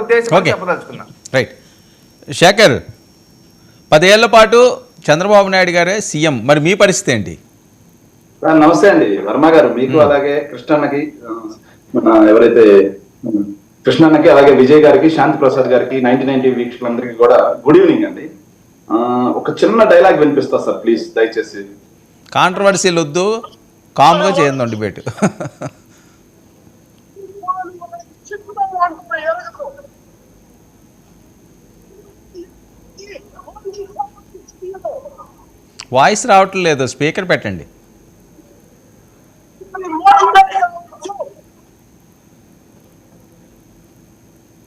ఉద్దేశం చెప్పదలుచుకున్నా. రైట్. శేఖర్, 10 ఏళ్ల పాటు చంద్రబాబు నాయుడు గారే సీఎం, మరి మీ పరిస్థితి ఏంటి? నమస్తే అండి వర్మ గారు, మీకు అలాగే కృష్ణన్నకి, ఎవరైతే కృష్ణన్నకి అలాగే విజయ్ గారికి, శాంతి ప్రసాద్ గారికి, 90 వీక్షకులందరికీ కూడా గుడ్ ఈవినింగ్ అండి. ఒక చిన్న డైలాగ్ వినిపిస్తా సార్ ప్లీజ్, దయచేసి. కాంట్రవర్సీలు వద్దు, కామ్గా చేయండి డిబేట్. వాయిస్ రావట్లేదు, స్పీకర్ పెట్టండి.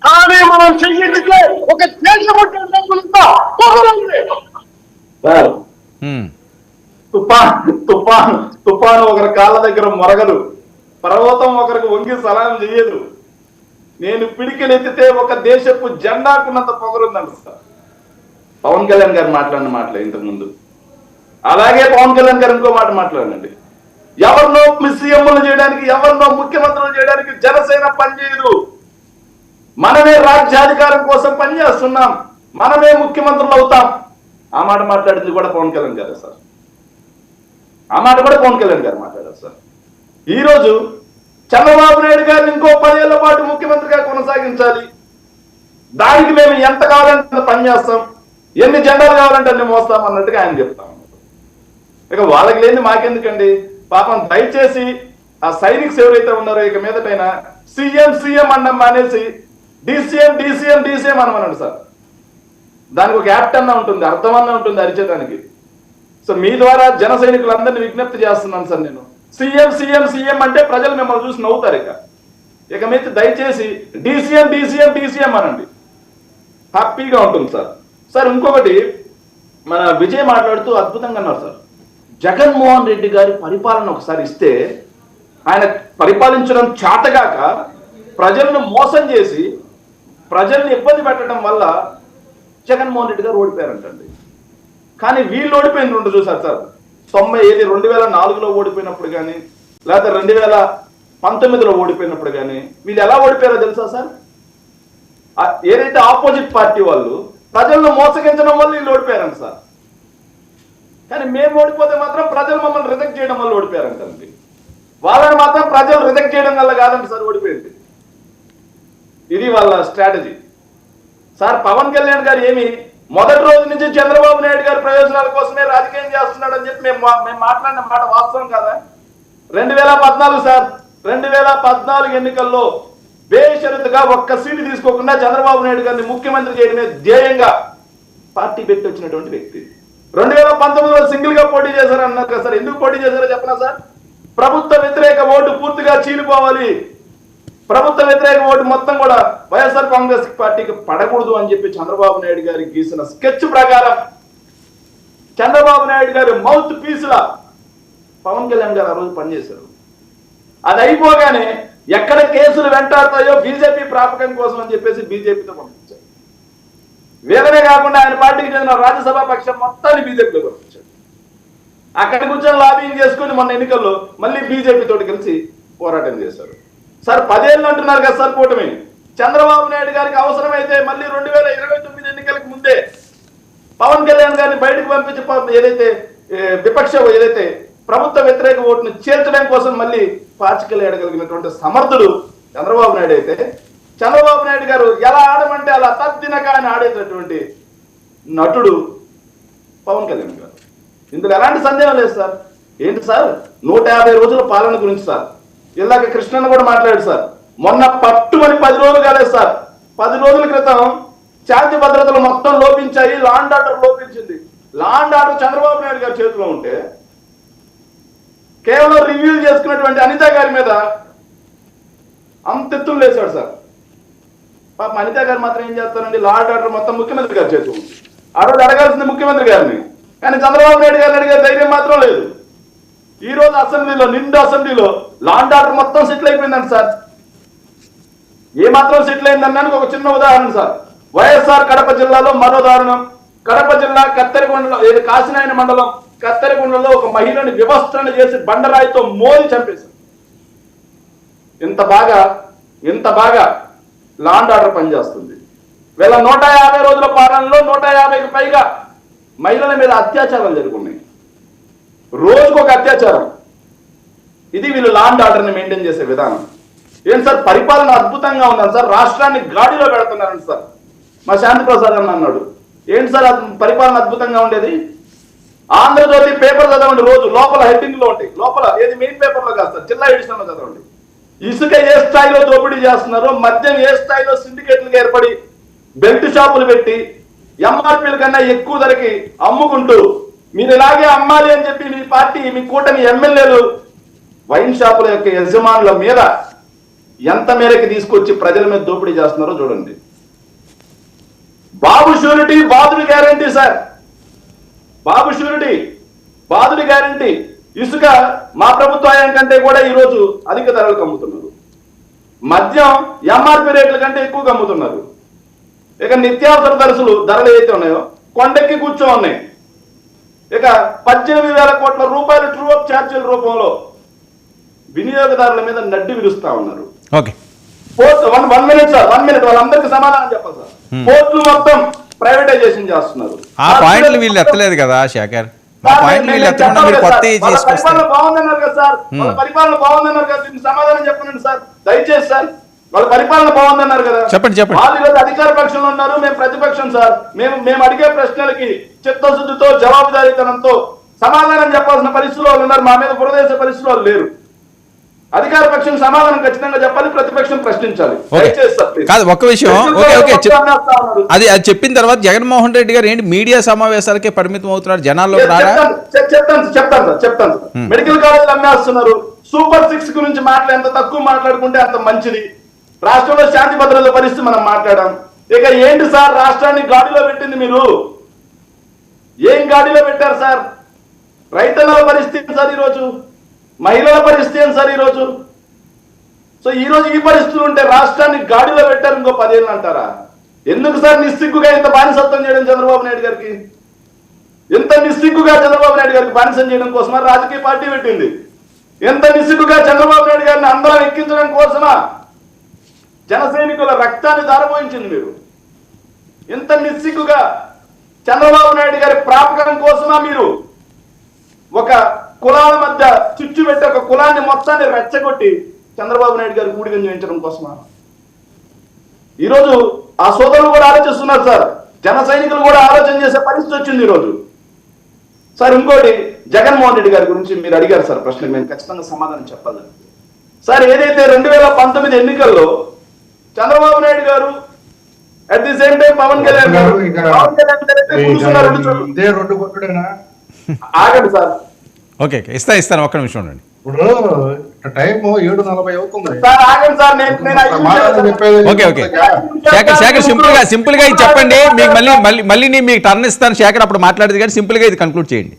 కానీ మనం చెయ్యించితే ఒక దేశం తుఫాను ఒకరి కాళ్ళ దగ్గర మొరగదు, పర్వతం ఒకరికి వంగి సలాం చెయ్యదు, నేను పిడికెలెత్తితే ఒక దేశపు జెండాకున్నంత పొగరుందంట సార్. పవన్ కళ్యాణ్ గారు మాట్లాడిన మాటలే ఇంతకు ముందు. అలాగే పవన్ కళ్యాణ్ గారు ఇంకో మాట మాట్లాడండి, ఎవరినో సీఎంలు చేయడానికి, ఎవరినో ముఖ్యమంత్రులు చేయడానికి జనసేన పనిచేయదు, మనమే రాజ్యాధికారం కోసం పనిచేస్తున్నాం, మనమే ముఖ్యమంత్రులు అవుతాం. ఆ మాట మాట్లాడింది కూడా పవన్ కళ్యాణ్ గారే సార్. ఆ మాట కూడా పవన్ కళ్యాణ్ గారు మాట్లాడారు సార్. ఈరోజు చంద్రబాబు నాయుడు గారిని ఇంకో 10 ఏళ్ల పాటు ముఖ్యమంత్రిగా కొనసాగించాలి, దానికి మేము ఎంత కావాలంటే పనిచేస్తాం, ఎన్ని జెండాలు కావాలంటే అన్ని మోస్తాం అన్నట్టుగా ఆయన చెప్తాం. ఇక వాళ్ళకి లేని మాకెందుకండి పాపం. దయచేసి ఆ సైనిక్స్ ఎవరైతే ఉన్నారో ఇక మీదటైనా సీఎం సీఎం అన్నం మానేసి డీసీఎం డీసీఎం డీసీఎం అనమనండి సార్. దానికి ఒక యాప్ట్ అన్న ఉంటుంది, అర్థమన్నా ఉంటుంది అరిచేదానికి. సో మీ ద్వారా జన సైనికులందరినీ విజ్ఞప్తి చేస్తున్నాను సార్. నేను సీఎం సీఎం సీఎం అంటే ప్రజలు మిమ్మల్ని చూసి నవ్వుతారు. ఇక మీద దయచేసి డీసీఎం డీసీఎం డీసీఎం అనండి, హ్యాపీగా ఉంటుంది సార్. సార్ ఇంకొకటి, మన విజయ్ మాట్లాడుతూ అద్భుతంగా అన్నారు సార్, జగన్మోహన్ రెడ్డి గారి పరిపాలన ఒకసారి ఇస్తే ఆయన పరిపాలించడం చాతగాక ప్రజలను మోసం చేసి ప్రజల్ని ఇబ్బంది పెట్టడం వల్ల జగన్మోహన్ రెడ్డి గారు ఓడిపోయారంటండి. కానీ వీళ్ళు ఓడిపోయిన రెండు చూసారు సార్, 2004లో ఓడిపోయినప్పుడు కానీ లేకపోతే 2019లో ఓడిపోయినప్పుడు కానీ వీళ్ళు ఎలా ఓడిపోయారో తెలుసా సార్? ఏదైతే ఆపోజిట్ పార్టీ వాళ్ళు ప్రజలను మోసగించడం వల్ల వీళ్ళు ఓడిపోయారంట సార్. కానీ మేము ఓడిపోతే మాత్రం ప్రజలు మమ్మల్ని రిజెక్ట్ చేయడం వల్ల ఓడిపోయారంటండి. వాళ్ళని మాత్రం ప్రజలు రిజెక్ట్ చేయడం వల్ల కాదండి సార్ ఓడిపోయింది. ఇది వాళ్ళ స్ట్రాటజీ సార్. పవన్ కళ్యాణ్ గారు ఏమి మొదటి రోజు నుంచి చంద్రబాబు నాయుడు గారి ప్రయోజనాల కోసమే రాజకీయం చేస్తున్నాడు అని చెప్పి మేము మాట్లాడిన మాట వాస్తవం కదా. 2014 సార్, 2014 ఎన్నికల్లో బేషరతుగా ఒక్క సీటు తీసుకోకుండా చంద్రబాబు నాయుడు గారిని ముఖ్యమంత్రి చేయడమే ధ్యేయంగా పార్టీ పెట్టి వచ్చినటువంటి వ్యక్తి. 2019లో సింగిల్ గా పోటీ చేశారు అన్నారు కదా సార్. ఎందుకు పోటీ చేశారో చెప్పనా సార్? ప్రభుత్వ వ్యతిరేక ఓటు పూర్తిగా చీలిపోవాలి, ప్రభుత్వ వ్యతిరేక ఓటు మొత్తం కూడా వైఎస్ఆర్ కాంగ్రెస్ పార్టీకి పడకూడదు అని చెప్పి చంద్రబాబు నాయుడు గారి గీసిన స్కెచ్ ప్రకారం చంద్రబాబు నాయుడు గారి మౌత్ పీసులా పవన్ కళ్యాణ్ గారు ఆ రోజు పనిచేశారు. అది అయిపోగానే ఎక్కడ కేసులు వెంటాడతాయో బీజేపీ ప్రాపకం కోసం అని చెప్పేసి బీజేపీతో పంపించారు. వేదనే కాకుండా ఆయన పార్టీకి చెందిన రాజ్యసభ పక్షం మొత్తాన్ని బీజేపీలో పంపించారు. అక్కడ కూర్చొని లాబింగ్ చేసుకుని మొన్న ఎన్నికల్లో మళ్ళీ బీజేపీ తోటి కలిసి పోరాటం చేశారు సార్. 10 ఏళ్ళు అంటున్నారు కదా సార్ కూటమి. చంద్రబాబు నాయుడు గారికి అవసరమైతే మళ్ళీ 2029 ఎన్నికలకు ముందే పవన్ కళ్యాణ్ గారిని బయటకు పంపించి ఏదైతే ఏదైతే ప్రభుత్వ వ్యతిరేక ఓటును చేర్చడం కోసం మళ్ళీ పాచికలు ఏడగలిగినటువంటి సమర్థుడు చంద్రబాబు నాయుడు అయితే, చంద్రబాబు నాయుడు గారు ఎలా ఆడమంటే అలా తద్దినక ఆయన ఆడేటటువంటి నటుడు పవన్ కళ్యాణ్ గారు. ఇందులో ఎలాంటి సందేహం లేదు సార్. ఏంటి సార్ 150 రోజుల పాలన గురించి సార్ ఇలాగ కృష్ణన్న కూడా మాట్లాడాడు సార్. మొన్న పట్టుమని 10 రోజులు కాలేదు సార్, 10 రోజుల క్రితం శాంతి భద్రతలు మొత్తం లోపించాయి, లాండ్ ఆర్డర్ లోపించింది. లాండ్ ఆర్డర్ చంద్రబాబు నాయుడు గారి చేతిలో ఉంటే కేవలం రివ్యూ చేసుకున్నటువంటి అనిత గారి మీద అంతెత్తులు లేచాడు సార్. పాప అనిత గారు మాత్రం ఏం చేస్తారండి, లాండ్ ఆర్డర్ మొత్తం ముఖ్యమంత్రి గారి చేతిలో ఉంది. ఆ రోజు అడగాల్సింది ముఖ్యమంత్రి గారిని, కానీ చంద్రబాబు నాయుడు గారిని అడిగే ధైర్యం మాత్రం లేదు. ఈ రోజు అసెంబ్లీలో నిండు అసెంబ్లీలో లాండ్ ఆర్డర్ మొత్తం సెటిల్ అయిపోయిందండి సార్. ఏ మాత్రం సెటిల్ అయిందన్నానికి ఒక చిన్న ఉదాహరణ సార్. వైఎస్ఆర్ కడప జిల్లాలో మరో దారుణం. కడప జిల్లా కత్తెరకొండలో కాసినాయన మండలం కత్తెరకొండలో ఒక మహిళని వివస్త్రణ చేసి బండరాయితో మోది చంపేశారు. ఇంత బాగా లా అండ్ ఆర్డర్ పనిచేస్తుంది. వీళ్ళ 150 రోజుల పాలనలో 150కి పైగా మహిళల మీద అత్యాచారాలు జరుగుతున్నాయి. రోజుకు ఒక అత్యాచారం. ఇది వీళ్ళు లా అండ్ ఆర్డర్ని మెయింటైన్ చేసే విధానం. ఏంటి సార్ పరిపాలన అద్భుతంగా ఉందని సార్, రాష్ట్రాన్ని గాడిలో పెడుతున్నారండి సార్. మా శాంతి ప్రసాద్ అన్న అన్నాడు, ఏంటి సార్ పరిపాలన అద్భుతంగా ఉండేది? ఆంధ్రజ్యోతి పేపర్ చదవండి, రోజు లోపల హెడ్డింగ్ లో ఉంటాయి, లోపల ఏది మెయిన్ పేపర్ లో కాదు సార్, జిల్లా ఎడిషన్ లో చదవండి. ఇసుక ఏ స్థాయిలో దోపిడీ చేస్తున్నారో, మద్యం ఏ స్థాయిలో సిండికేట్లుగా ఏర్పడి బెల్ట్ షాపులు పెట్టి ఎంఆర్పీల కన్నా ఎక్కువ ధరకి అమ్ముకుంటూ, మీరు ఇలాగే అమ్మాలి అని చెప్పి మీ పార్టీ మీ కూటమి ఎమ్మెల్యేలు వైన్ షాపుల యొక్క యజమానుల మీద ఎంత మేరకు తీసుకొచ్చి ప్రజల మీద దోపిడీ చేస్తున్నారో చూడండి. బాబు షూరిటీ బాధుడి గ్యారంటీ సార్, బాబు షూరిటీ బాధుడి గ్యారంటీ. ఇసుక మా ప్రభుత్వ హయాం కంటే కూడా ఈరోజు అధిక ధరలకు అమ్ముతున్నారు. మద్యం ఎంఆర్పీ రేట్ల కంటే ఎక్కువగా అమ్ముతున్నారు. ఇక నిత్యావసర ధరలు ఏవైతే ఉన్నాయో కొండెక్కి కూర్చో ఉన్నాయి. ఇక 18,000 కోట్ల రూపాయల ట్రూ అప్ ఛార్జీల రూపంలో వినియోగదారుల మీద నడ్డి విరుస్తా ఉన్నారు. Okay, one minute sir, 1 minute, వాళ్ళందరికీ సమాధానం చెప్పాలి సార్. పోర్టులు మొత్తం ప్రైవేటైజేషన్ చేస్తున్నారు. ఆ పాయింట్లు వీళ్ళు ఎత్తలేదు కదా శేఖర్, ఆ పాయింట్లు వీళ్ళు ఎత్తకుండా మీరు కొత్త పరిపాలన బాగుందన్నారు కదా సార్, వాళ్ళ పరిపాలన బాగుందన్నారు కదా, దీనికి సమాధానం చెప్పండి సార్ దయచేసి సార్. వాళ్ళ పరిపాలన బాగుందన్నారు కదా, చెప్పండి. వాళ్ళు ఈరోజు అధికార పక్షంలో ఉన్నారు, మేము ప్రతిపక్షం సార్. మేము అడిగే ప్రశ్నలకి చిత్తశుద్ధితో జవాబుదారీతనంతో సమాధానం చెప్పాల్సిన పరిస్థితుల్లో వాళ్ళు ఉన్నారు. మా మీద బురదేశ పరిస్థితుల్లో వాళ్ళు లేరు. అధికార పక్షం సమాధానం ఖచ్చితంగా చెప్పాలి, ప్రతిపక్షం ప్రశ్నించాలి. కాదు ఒక్క విషయం, ఓకే అది చెప్పిన తర్వాత జగన్మోహన్ రెడ్డి గారు ఏంటి మీడియా సమావేశాలకే పరిమితం అవుతున్నారు, జనాల్లో రారా? చెప్తాను సార్. మెడికల్ కాలేజీలు అమ్మేస్తున్నారు. సూపర్ 6 గురించి ఎంత తక్కువ మాట్లాడుకుంటే అంత మంచిది. రాష్ట్రంలో శాంతి భద్రతల పరిస్థితి మనం మాట్లాడాం. ఇక ఏంటి సార్ రాష్ట్రాన్ని గాడిలో పెట్టింది మీరు? ఏం గాడిలో పెట్టారు సార్? రైతుల పరిస్థితి సార్ ఈరోజు, మహిళల పరిస్థితి ఏం సార్ ఈరోజు? సో ఈరోజు ఈ పరిస్థితులు ఉంటే రాష్ట్రాన్ని గాడిలో పెట్టారు, ఇంకో 10 ఏళ్ళు అంటారా? ఎందుకు సార్ నిస్సిగ్గుగా ఇంత బానిసత్వం చేయడం చంద్రబాబు నాయుడు గారికి? ఎంత నిస్సిగ్గుగా చంద్రబాబు నాయుడు గారికి బానిసం చేయడం కోసమా రాజకీయ పార్టీ పెట్టింది? ఎంత నిస్సిగ్గుగా చంద్రబాబు నాయుడు గారిని అందరం ఎక్కించడం కోసమా జన సైనికుల రక్తాన్ని దారపోయించింది మీరు? ఎంత నిస్సిగ్గుగా చంద్రబాబు నాయుడు గారి ప్రాపకం కోసమా మీరు ఒక కులాల మధ్య చిచ్చు పెట్టి ఒక కులాన్ని మొత్తాన్ని రెచ్చగొట్టి చంద్రబాబు నాయుడు గారికి ఊడిగం చేయించడం కోసమా? ఈరోజు ఆ సోదరులు కూడా ఆలోచిస్తున్నారు సార్, జన సైనికులు కూడా ఆలోచన చేసే పరిస్థితి వచ్చింది ఈరోజు. సార్ ఇంకోటి, జగన్మోహన్ రెడ్డి గారి గురించి మీరు అడిగారు సార్ ప్రశ్నకు, నేను ఖచ్చితంగా సమాధానం చెప్పాలి సార్. ఏదైతే 2019 ఎన్నికల్లో చంద్రబాబు నాయుడు గారు at the same time Pawan Kalyan గారు ఆగండి సార్. ఓకే ఇస్తాను, ఒక్క నిమిషం ఉండండి. ఇప్పుడు టైం 7:40 అవుతుంది సార్. ఆగండి సార్, ఓకే శేఖర్ సింపుల్ గా ఇది చెప్పండి. మీకు మళ్ళీ మీకు టర్న్ ఇస్తాను శేఖర్, అప్పుడు మాట్లాడేది కానీ సింపుల్ గా ఇది కన్క్లూడ్ చేయండి.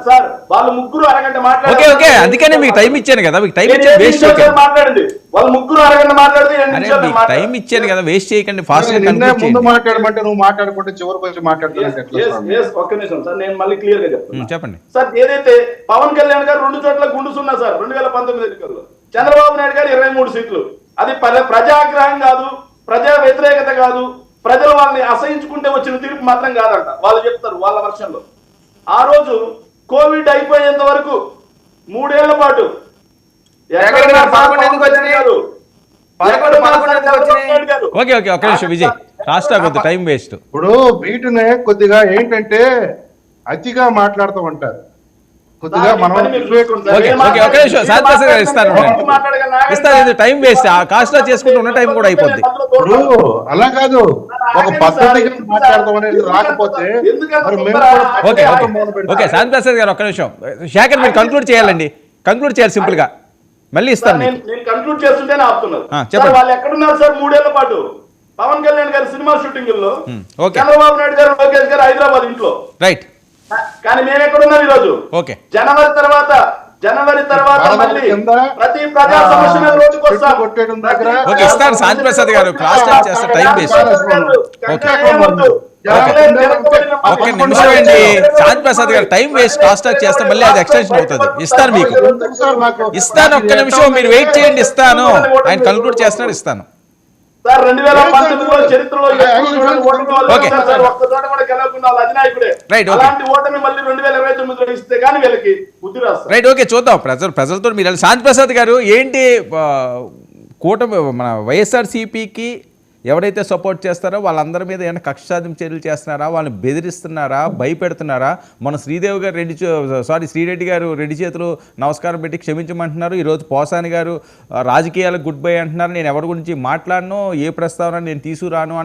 సార్ వాళ్ళు ముగ్గురు అరగంట మాట్లాడారు. ఓకే అందుకనే మీకు టైం ఇచ్చాను కదా, మీకు టైం ఇచ్చి వేస్ట్ చేయకండి. మాట్లాడండి, వాళ్ళు ముగ్గురు అరగంట మాట్లాడితే టైం ఇచ్చాను కదా, వేస్ట్ చేయకండి, ఫాస్ట్ గా ముందు మాట్లాడమంటే నువ్వు మాట్లాడుకుంటే చివరికి వచ్చి మాట్లాడుతున్నావు. ఒక్క నిమిషం సార్, నేను మళ్ళీ క్లియర్ గా చెప్తాను. చెప్పండి సార్. ఏదైతే పవన్ కళ్యాణ్ గారు 2 చోట్ల గుండుసున్నా సార్ 2019 ఎన్నికల్లో, చంద్రబాబు నాయుడు గారు 23 సీట్లు. అది ప్రజాగ్రహం కాదు, ప్రజా వ్యతిరేకత కాదు, ప్రజలు వాళ్ళని అసహించుకుంటే వచ్చిన తీర్పు మాత్రం కాదంట. వాళ్ళు చెప్తారు వాళ్ళ వర్షంలో. ఆ రోజు కోవిడ్ అయిపోయేంత వరకు 3 ఏళ్ల పాటు ఓకే ఒక్క నిమిషం విజయ్, రాష్ట్ర కొద్ది టైం వేస్ట్. ఇప్పుడు వీటినే కొద్దిగా ఏంటంటే అతిగా మాట్లాడుతూ ఉంటారు కొద్దిగా. మనం ఇస్తాను, టైం వేస్ట్, కాస్ట్ చేసుకుంటూ ఉన్న టైం కూడా అయిపోద్ది. ఇప్పుడు అలా కాదు, ఒక పద్ధతిగా మాట్లాడతాం అనేది రాకపోతే ఓకే శాంతి ప్రసాద్ గారు ఒక్క నిమిషం. శేఖర్ మీరు కంక్లూడ్ చేయాలండి, కంక్లూడ్ చేయాలి సింపుల్ గా, మళ్ళీ ఇస్తాను. నేను కంక్లూడ్ చేస్తుంటేనే ఆపుతున్నారు. వాళ్ళు ఎక్కడున్నారు సార్ 3 ఏళ్ల పాటు? పవన్ కళ్యాణ్ గారి సినిమా షూటింగ్ లో, చంద్రబాబు నాయుడు గారు, లోకేష్ గారు హైదరాబాద్ ఇంట్లో. రైట్. కానీ మేము ఎక్కడున్నాం ఈరోజు? ఓకే జనవరి తర్వాత మళ్ళీ ప్రతి ప్రజా సమస్య మీద రోజుకు వస్తాం. ఓకే ఇస్తాను శాంతి ప్రసాద్ గారు, క్లాస్ టైం చేస్తే టైం వేస్ట్. ఒక్క నిమిషం అండి శాంతి ప్రసాద్ గారు, టైం వేస్ట్ కాస్ట్ టాక్ చేస్తే మళ్ళీ అది ఎక్స్టెన్షన్ అవుతుంది. ఇస్తాను మీకు, ఇస్తాను, ఒక్క నిమిషం మీరు వెయిట్ చేయండి, ఇస్తాను. ఆయన కంక్లూడ్ చేస్తున్నారు, ఇస్తాను. సార్ 2019లో చరిత్రలో ఎప్పుడు చూడని ఓటమి వాళ్ళు ఓకే. ఉన్నారు సార్. ఒక్క చోట కూడా గెలవకుండా వాళ్ళ అధినాయకుడే. Right, okay. అలాంటి ఓటమి మళ్ళీ 2029లో ఇస్తే కానీ వీళ్ళకి బుద్ధి రాదు సార్. రైట్, ఓకే, చూద్దాం ప్రజలతో మీరు శాంతి ప్రసాద్ గారు ఏంటి కూటమి మన వైఎస్ఆర్సీపీకి ఎవరైతే సపోర్ట్ చేస్తారో వాళ్ళందరి మీద ఏమైనా కక్ష సాధింపు చర్యలు చేస్తున్నారా, వాళ్ళని బెదిరిస్తున్నారా, భయపెడుతున్నారా? మన శ్రీదేవి గారు శ్రీరెడ్డి గారు రెడ్డి చేతులు నమస్కారం పెట్టి క్షమించమంటున్నారు. ఈరోజు పోసాని గారు రాజకీయాలకు గుడ్ బై అంటున్నారు. నేను ఎవరి గురించి మాట్లాడను, ఏ ప్రస్తావన నేను తీసుకురాను